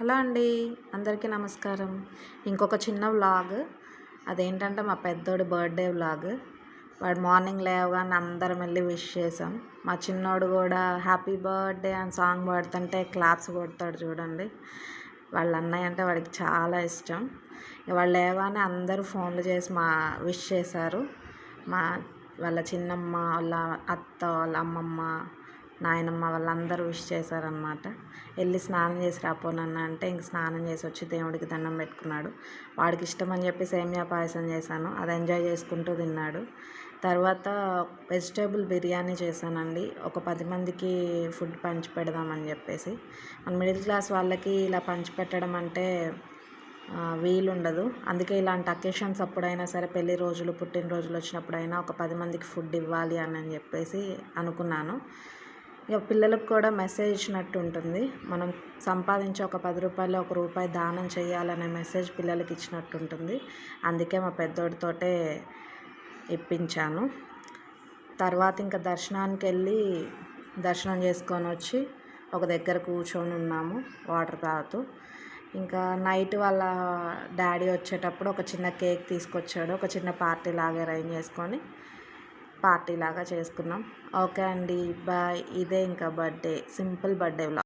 Hello అండి, అందరికీ నమస్కారం. ఇంకొక చిన్న వ్లాగ్. అదేంటంటే మా పెద్దోడి బర్త్డే వ్లాగ్. వాడు మార్నింగ్ లేవగానే అందరం వెళ్ళి విష్ చేసాం. మా చిన్నోడు కూడా హ్యాపీ బర్త్డే అని సాంగ్ పాడుతుంటే క్లాప్స్ కొడతాడు చూడండి. వాళ్ళ అన్నయ్య అంటే వాడికి చాలా ఇష్టం. వాళ్ళు లేవగానే అందరూ ఫోన్లు చేసి విష్ చేశారు. వాళ్ళ చిన్నమ్మ, వాళ్ళ అత్త, వాళ్ళ అమ్మమ్మ, నాయనమ్మ వాళ్ళందరూ విష్ చేశారనమాట. వెళ్ళి స్నానం చేసి రాపోనన్న అంటే ఇంక స్నానం చేసి వచ్చి దేవుడికి దండం పెట్టుకున్నాడు. వాడికి ఇష్టం అని చెప్పి సేమియా పాయసం చేశాను, అది ఎంజాయ్ చేసుకుంటూ తిన్నాడు. తర్వాత వెజిటేబుల్ బిర్యానీ చేశానండి. ఒక 10 మందికి ఫుడ్ పంచి పెడదామని చెప్పేసి. మన మిడిల్ క్లాస్ వాళ్ళకి ఇలా పంచిపెట్టడం అంటే వీలుండదు. అందుకే ఇలాంటి అకేషన్స్ అప్పుడైనా సరే, పెళ్లి రోజులు, పుట్టినరోజులు వచ్చినప్పుడైనా ఒక 10 మందికి ఫుడ్ ఇవ్వాలి అని చెప్పేసి అనుకున్నాను. ఇక పిల్లలకు కూడా మెసేజ్ ఇచ్చినట్టు ఉంటుంది. మనం సంపాదించి ఒక 10 రూపాయలు, ₹1 దానం చేయాలనే మెసేజ్ పిల్లలకి ఇచ్చినట్టు ఉంటుంది. అందుకే మా పెద్దోడితోటే ఇప్పించాను. తర్వాత ఇంకా దర్శనానికి వెళ్ళి దర్శనం చేసుకొని వచ్చి ఒక దగ్గర కూర్చొని ఉన్నాము వాటర్ తాగుతూ. ఇంకా నైట్ వాళ్ళ డాడీ వచ్చేటప్పుడు ఒక చిన్న కేక్ తీసుకొచ్చాడు. ఒక చిన్న పార్టీ లాగా అరేంజ్ చేసుకొని పార్టీ లాగా చేసుకున్నాం. ఓకే అండి, బాయ్. ఇదే ఇంకా బర్త్డే, సింపుల్ బర్త్డే వ్లాగ్.